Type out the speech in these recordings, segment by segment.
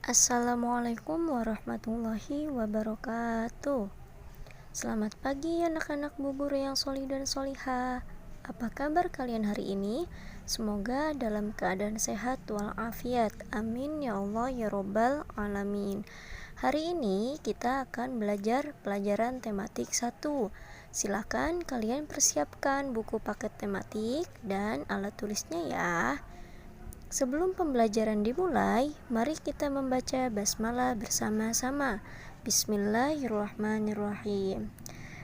Assalamualaikum warahmatullahi wabarakatuh. Selamat pagi anak-anak Bu Guru yang solih dan solihah. Apa kabar kalian hari ini? Semoga dalam keadaan sehat walafiat. Amin ya Allah ya Robbal alamin. Hari ini kita akan belajar pelajaran tematik 1. Silakan kalian persiapkan buku paket tematik dan alat tulisnya ya. Sebelum pembelajaran dimulai, mari kita membaca basmalah bersama-sama. Bismillahirrahmanirrahim.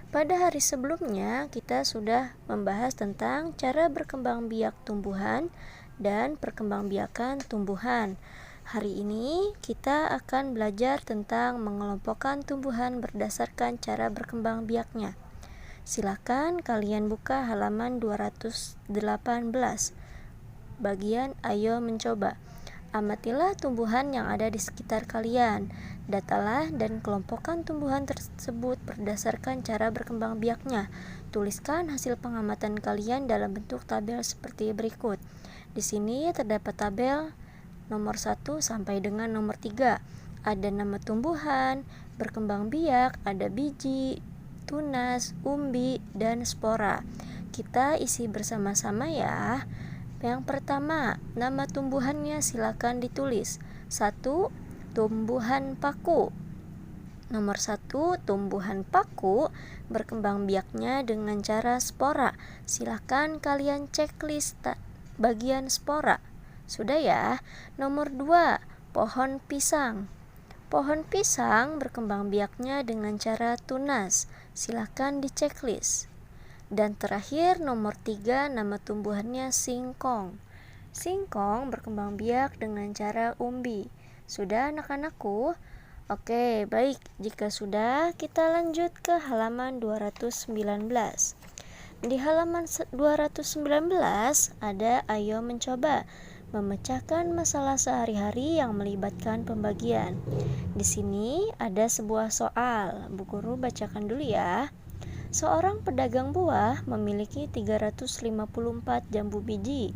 Pada hari sebelumnya, kita sudah membahas tentang cara berkembang biak tumbuhan dan perkembangbiakan tumbuhan. Hari ini kita akan belajar tentang mengelompokkan tumbuhan berdasarkan cara berkembang biaknya. Silakan kalian buka halaman 218. Bagian ayo mencoba. Amatilah tumbuhan yang ada di sekitar kalian. Datalah dan kelompokkan tumbuhan tersebut berdasarkan cara berkembang biaknya. Tuliskan hasil pengamatan kalian dalam bentuk tabel seperti berikut. Di sini terdapat tabel nomor 1 sampai dengan nomor 3. Ada nama tumbuhan, berkembang biak, ada biji, tunas, umbi, dan spora. Kita isi bersama-sama ya. Yang pertama, nama tumbuhannya silakan ditulis. 1. Tumbuhan paku. Nomor 1, tumbuhan paku berkembang biaknya dengan cara spora. Silakan kalian checklist bagian spora. Sudah ya? Nomor 2, pohon pisang. Pohon pisang berkembang biaknya dengan cara tunas. Silakan di checklist. Dan terakhir nomor 3, nama tumbuhannya singkong. Singkong berkembang biak dengan cara umbi. Sudah anak-anakku? Oke, baik. Jika sudah, kita lanjut ke halaman 219. Di halaman 219 ada ayo mencoba memecahkan masalah sehari-hari yang melibatkan pembagian. Di sini ada sebuah soal. Bu Guru bacakan dulu ya. Seorang pedagang buah memiliki 354 jambu biji.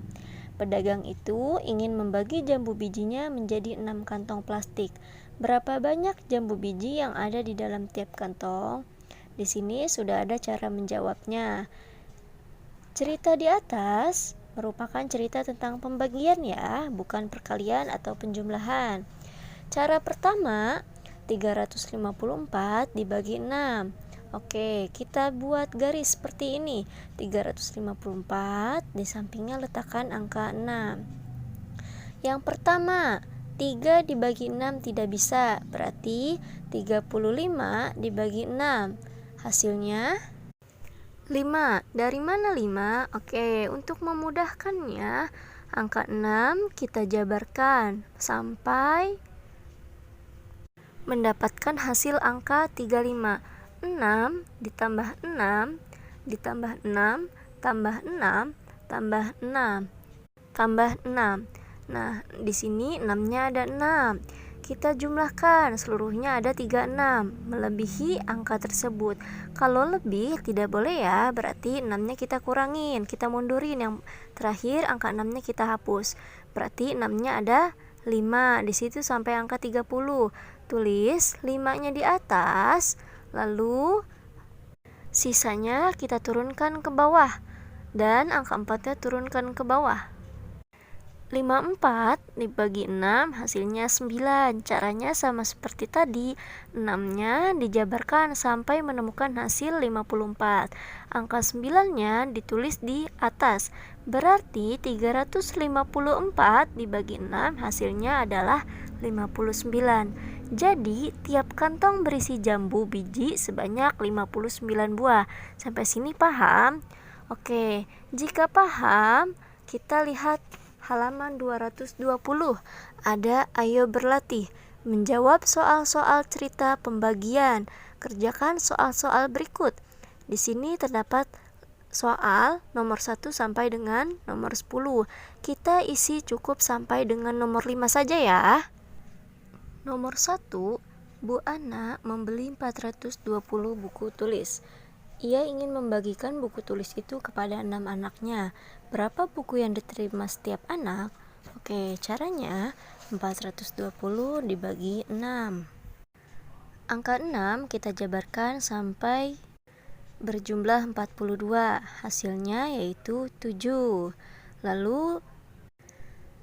Pedagang itu ingin membagi jambu bijinya menjadi 6 kantong plastik. Berapa banyak jambu biji yang ada di dalam tiap kantong? Di sini sudah ada cara menjawabnya. Cerita di atas merupakan cerita tentang pembagian ya, bukan perkalian atau penjumlahan. Cara pertama, 354 dibagi 6. Oke, kita buat garis seperti ini. 354, di sampingnya letakkan angka 6. Yang pertama, 3 dibagi 6 tidak bisa, berarti 35 dibagi 6. Hasilnya 5. Dari mana 5? Oke, untuk memudahkannya, angka 6 kita jabarkan sampai mendapatkan hasil angka 35. 6 ditambah 6 ditambah 6 tambah 6 tambah 6 tambah 6. Nah, di sini 6-nya ada 6. Kita jumlahkan, seluruhnya ada 36, melebihi angka tersebut. Kalau lebih tidak boleh ya, berarti 6-nya kita kurangin, kita mundurin. Yang terakhir angka 6-nya kita hapus. Berarti 6-nya ada 5. Di situ sampai angka 30. Tulis 5-nya di atas. Lalu sisanya kita turunkan ke bawah dan angka 4-nya turunkan ke bawah. 54 dibagi 6 hasilnya 9. Caranya sama seperti tadi. 6-nya dijabarkan sampai menemukan hasil 54. Angka 9-nya ditulis di atas. Berarti 354 dibagi 6 hasilnya adalah 59. Jadi, tiap kantong berisi jambu biji sebanyak 59 buah. Sampai sini paham? Oke, jika paham, kita lihat halaman 220. Ada ayo berlatih menjawab soal-soal cerita pembagian. Kerjakan soal-soal berikut. Di sini terdapat soal nomor 1 sampai dengan nomor 10. Kita isi cukup sampai dengan nomor 5 saja ya. Nomor 1, Bu Ana membeli 420 buku tulis. Ia ingin membagikan buku tulis itu kepada 6 anaknya. Berapa buku yang diterima setiap anak? Oke, caranya 420 dibagi 6. Angka 6 kita jabarkan sampai berjumlah 42. Hasilnya yaitu 7. Lalu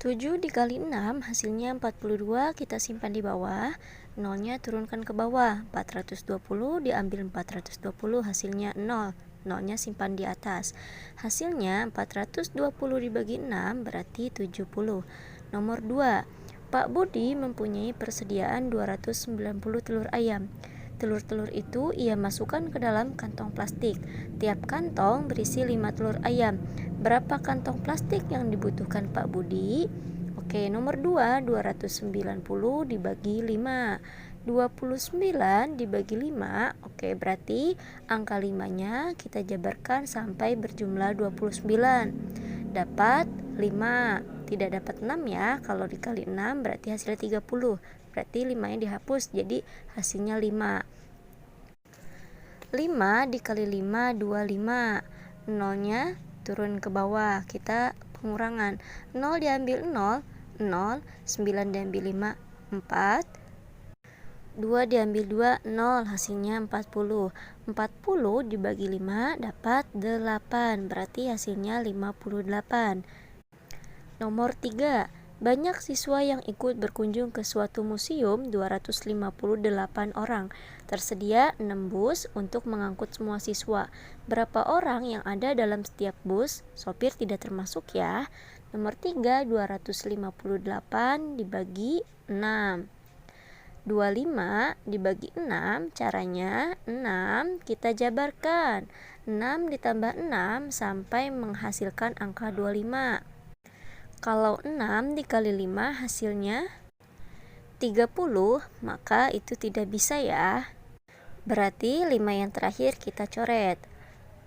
7 dikali 6 hasilnya 42, kita simpan di bawah. Nolnya turunkan ke bawah. 420 diambil 420, hasilnya 0. Nolnya simpan di atas. Hasilnya 420 dibagi 6 berarti 70. Nomor 2. Pak Budi mempunyai persediaan 290 telur ayam. Telur-telur itu ia masukkan ke dalam kantong plastik. Tiap kantong berisi 5 telur ayam. Berapa kantong plastik yang dibutuhkan Pak Budi? Oke, nomor 2, 290 dibagi 5. 29 dibagi 5. Oke, berarti angka 5-nya kita jabarkan sampai berjumlah 29. Dapat 5. Tidak dapat 6 ya. Kalau dikali 6 berarti hasilnya 30. Berarti 5-nya dihapus, jadi hasilnya 5. 5 dikali 5, 25. Nolnya turun ke bawah, kita pengurangan. 0 diambil 0, 0. 9 diambil 5, 4. 2 diambil 2, 0. Hasilnya 40. 40 dibagi 5 dapat 8. Berarti hasilnya 58. Nomor 3. Banyak siswa yang ikut berkunjung ke suatu museum, 258 orang. Tersedia 6 bus untuk mengangkut semua siswa. Berapa orang yang ada dalam setiap bus? Sopir tidak termasuk ya. Nomor 3, 258 dibagi 6. 25 dibagi 6, caranya 6 kita jabarkan. 6 ditambah 6 sampai menghasilkan angka 25. Kalau 6 dikali 5 hasilnya 30, maka itu tidak bisa ya. Berarti 5 yang terakhir kita coret.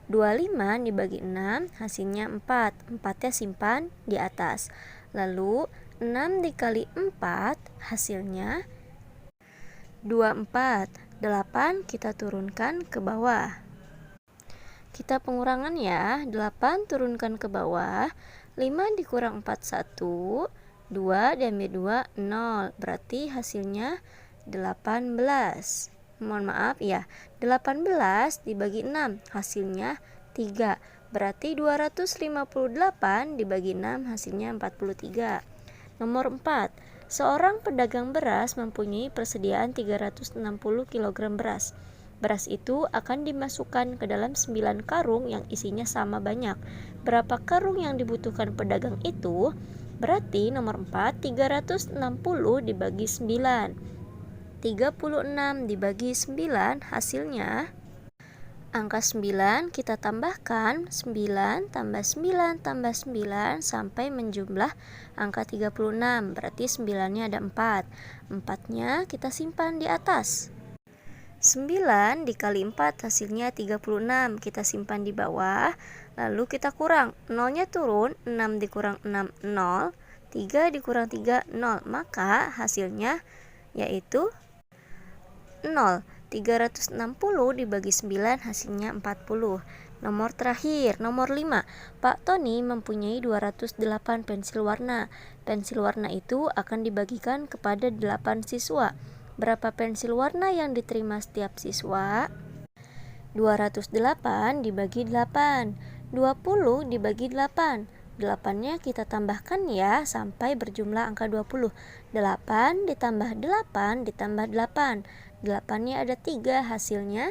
25 dibagi 6 hasilnya 4. 4-nya simpan di atas. Lalu 6 dikali 4 hasilnya 24. 8 kita turunkan ke bawah. Kita pengurangan ya. 8 turunkan ke bawah. 5 dikurang 4, 1. 2 diambil 2, 0. Berarti hasilnya 18. Mohon maaf ya. 18 dibagi 6 hasilnya 3. Berarti 258 dibagi 6 hasilnya 43. Nomor 4. Seorang pedagang beras mempunyai persediaan 360 kg beras. Beras itu akan dimasukkan ke dalam 9 karung yang isinya sama banyak. Berapa karung yang dibutuhkan pedagang itu? Berarti nomor 4, 360 dibagi 9. 36 dibagi 9 hasilnya angka 9 kita tambahkan 9 tambah 9 tambah 9 sampai menjumlah angka 36. Berarti 9-nya ada 4. 4-nya kita simpan di atas. 9 dikali 4 hasilnya 36. Kita simpan di bawah. Lalu kita kurang. 0-nya turun. 6 dikurang 6, 0. 3 dikurang 3, 0. Maka hasilnya yaitu 0. 360 dibagi 9 hasilnya 40. Nomor terakhir, nomor 5. Pak Tony mempunyai 208 pensil warna. Pensil warna itu akan dibagikan kepada 8 siswa. Berapa pensil warna yang diterima setiap siswa? 208 dibagi 8. 20 dibagi 8. 8-nya kita tambahkan ya sampai berjumlah angka 20. 8 ditambah 8 ditambah 8. 8-nya ada 3, hasilnya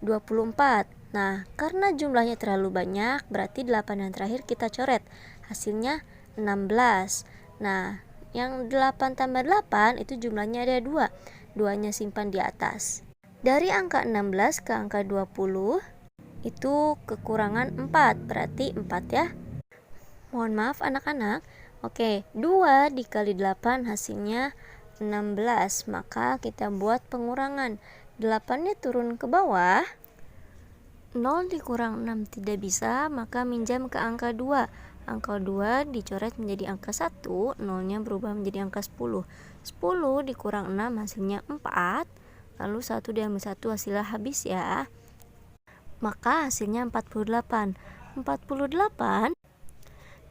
24. Nah, karena jumlahnya terlalu banyak, berarti 8 yang terakhir kita coret. Hasilnya 16. Nah, yang 8 tambah 8 itu jumlahnya ada 2. 2-nya simpan di atas. Dari angka 16 ke angka 20 itu kekurangan 4, berarti 4 ya. Mohon maaf anak-anak. Oke, 2 dikali 8 hasilnya 16. Maka kita buat pengurangan. 8-nya turun ke bawah. 0 dikurang 6 tidak bisa, maka minjam ke angka 2. Angka 2 dicoret menjadi angka 1, 0-nya berubah menjadi angka 10. 10 dikurang 6 hasilnya 4. Lalu 1 diambil 1 hasilnya habis ya. Maka hasilnya 48. 48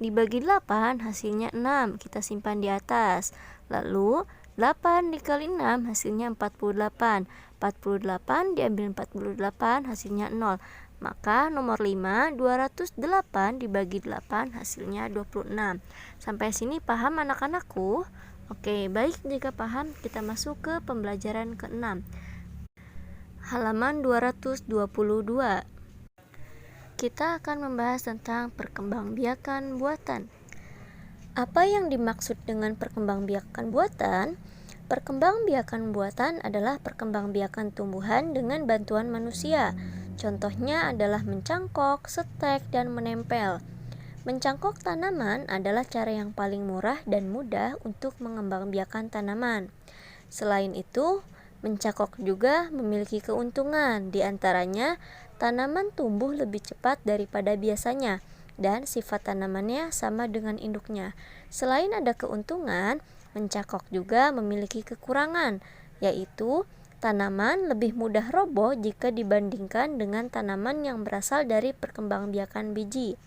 dibagi 8 hasilnya 6. Kita simpan di atas. Lalu 8 dikali 6 hasilnya 48. 48 diambil 48 hasilnya 0. Maka nomor 5, 208 dibagi 8 hasilnya 26. Sampai sini paham anak-anakku? Oke, baik, jika paham kita masuk ke pembelajaran ke-6. Halaman 222. Kita akan membahas tentang perkembangbiakan buatan. Apa yang dimaksud dengan perkembangbiakan buatan? Perkembangbiakan buatan adalah perkembangbiakan tumbuhan dengan bantuan manusia. Contohnya adalah mencangkok, setek, dan menempel. Mencangkok tanaman adalah cara yang paling murah dan mudah untuk mengembangbiakan tanaman. Selain itu, mencangkok juga memiliki keuntungan, di antaranya tanaman tumbuh lebih cepat daripada biasanya, dan sifat tanamannya sama dengan induknya. Selain ada keuntungan, mencangkok juga memiliki kekurangan, yaitu tanaman lebih mudah roboh jika dibandingkan dengan tanaman yang berasal dari perkembangbiakan biji.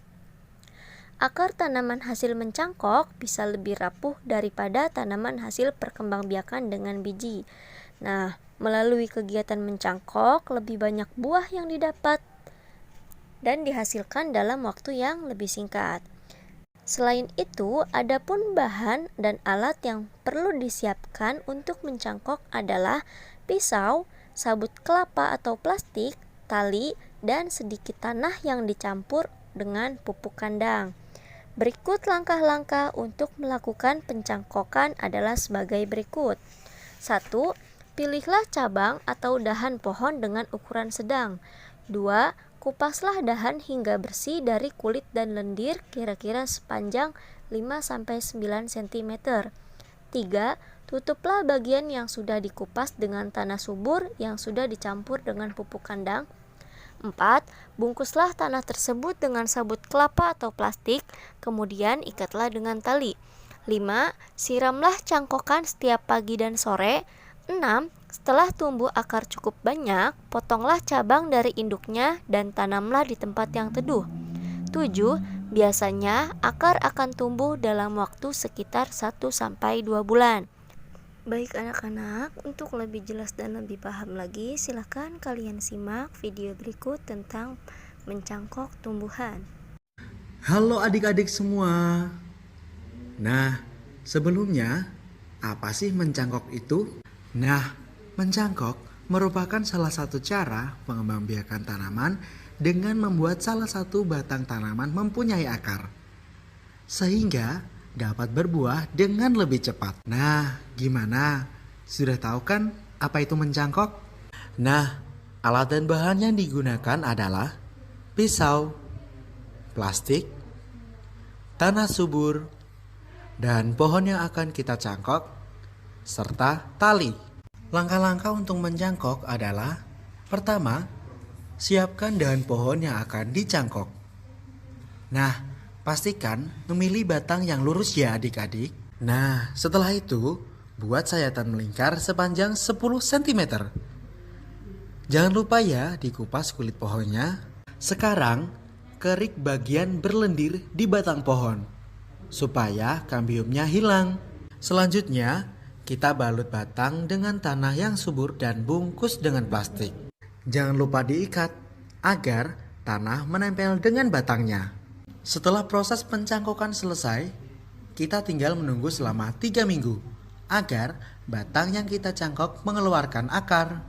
Akar tanaman hasil mencangkok bisa lebih rapuh daripada tanaman hasil perkembangbiakan dengan biji. Nah, melalui kegiatan mencangkok, lebih banyak buah yang didapat dan dihasilkan dalam waktu yang lebih singkat. Selain itu, adapun bahan dan alat yang perlu disiapkan untuk mencangkok adalah pisau, sabut kelapa atau plastik, tali, dan sedikit tanah yang dicampur dengan pupuk kandang. Berikut langkah-langkah untuk melakukan pencangkokan adalah sebagai berikut. 1. Pilihlah cabang atau dahan pohon dengan ukuran sedang. 2. Kupaslah dahan hingga bersih dari kulit dan lendir kira-kira sepanjang 5-9 cm. 3. Tutuplah bagian yang sudah dikupas dengan tanah subur yang sudah dicampur dengan pupuk kandang. 4. Bungkuslah tanah tersebut dengan sabut kelapa atau plastik, kemudian ikatlah dengan tali. 5. Siramlah cangkokan setiap pagi dan sore. 6. Setelah tumbuh akar cukup banyak, potonglah cabang dari induknya dan tanamlah di tempat yang teduh. 7. Biasanya akar akan tumbuh dalam waktu sekitar 1-2 bulan. Baik anak-anak, untuk lebih jelas dan lebih paham lagi, silahkan kalian simak video berikut tentang mencangkok tumbuhan. Halo adik-adik semua. Nah, sebelumnya, apa sih mencangkok itu? Nah, mencangkok merupakan salah satu cara pengembangbiakan tanaman dengan membuat salah satu batang tanaman mempunyai akar, sehingga dapat berbuah dengan lebih cepat. Nah, gimana? Sudah tahu kan apa itu mencangkok? Nah, alat dan bahan yang digunakan adalah pisau, plastik, tanah subur, dan pohon yang akan kita cangkok, serta tali. Langkah-langkah untuk mencangkok adalah: pertama, siapkan dahan pohon yang akan dicangkok. Nah, pastikan memilih batang yang lurus ya adik-adik. Nah, setelah itu, buat sayatan melingkar sepanjang 10 cm. Jangan lupa ya dikupas kulit pohonnya. Sekarang, kerik bagian berlendir di batang pohon, supaya kambiumnya hilang. Selanjutnya, kita balut batang dengan tanah yang subur dan bungkus dengan plastik. Jangan lupa diikat, agar tanah menempel dengan batangnya. Setelah proses pencangkokan selesai, kita tinggal menunggu selama 3 minggu agar batang yang kita cangkok mengeluarkan akar.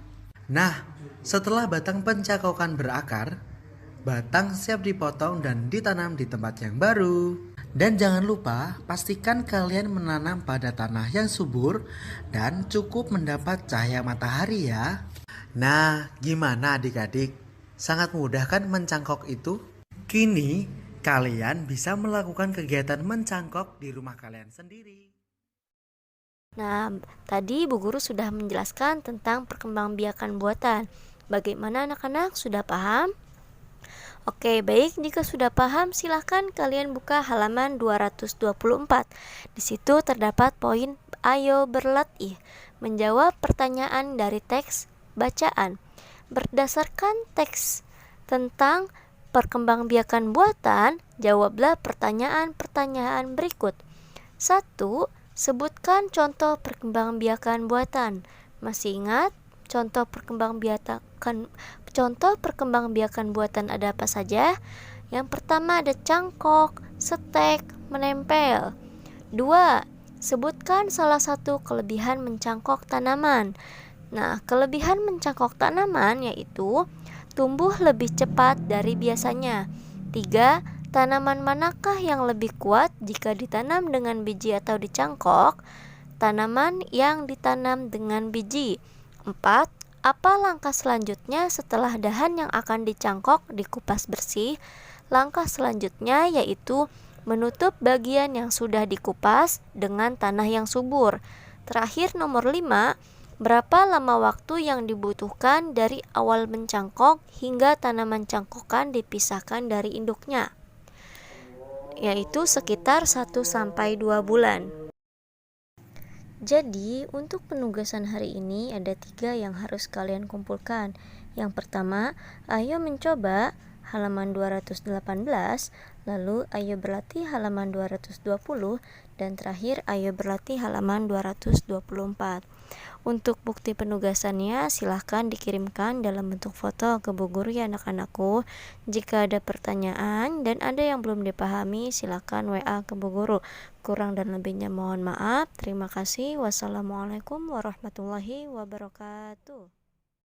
Nah, setelah batang pencangkokan berakar, batang siap dipotong dan ditanam di tempat yang baru. Dan jangan lupa pastikan kalian menanam pada tanah yang subur dan cukup mendapat cahaya matahari ya. Nah, gimana adik-adik? Sangat mudah kan mencangkok itu? Kini, kalian bisa melakukan kegiatan mencangkok di rumah kalian sendiri. Nah, tadi Bu Guru sudah menjelaskan tentang perkembangbiakan buatan. Bagaimana anak-anak? Sudah paham? Oke, baik. Jika sudah paham, silahkan kalian buka halaman 224. Di situ terdapat poin ayo berlatih menjawab pertanyaan dari teks bacaan. Berdasarkan teks tentang perkembangbiakan buatan, jawablah pertanyaan-pertanyaan berikut. 1. Sebutkan contoh perkembangbiakan buatan. Masih ingat contoh perkembangbiakan buatan ada apa saja? Yang pertama ada cangkok, setek, menempel. 2. Sebutkan salah satu kelebihan mencangkok tanaman. Nah, kelebihan mencangkok tanaman yaitu tumbuh lebih cepat dari biasanya. 3. Tanaman manakah yang lebih kuat jika ditanam dengan biji atau dicangkok? Tanaman yang ditanam dengan biji. 4. Apa langkah selanjutnya setelah dahan yang akan dicangkok dikupas bersih? Langkah selanjutnya yaitu menutup bagian yang sudah dikupas dengan tanah yang subur. Terakhir nomor 5, berapa lama waktu yang dibutuhkan dari awal mencangkok hingga tanaman cangkokan dipisahkan dari induknya? Yaitu sekitar 1-2 bulan. Jadi, untuk penugasan hari ini ada 3 yang harus kalian kumpulkan. Yang pertama, ayo mencoba halaman 218, lalu ayo berlatih halaman 220, dan terakhir ayo berlatih halaman 224. Untuk bukti penugasannya silahkan dikirimkan dalam bentuk foto ke Bu Guru ya anak-anakku. Jika ada pertanyaan dan ada yang belum dipahami silahkan WA ke Bu Guru. Kurang dan lebihnya mohon maaf. Terima kasih. Wassalamualaikum warahmatullahi wabarakatuh.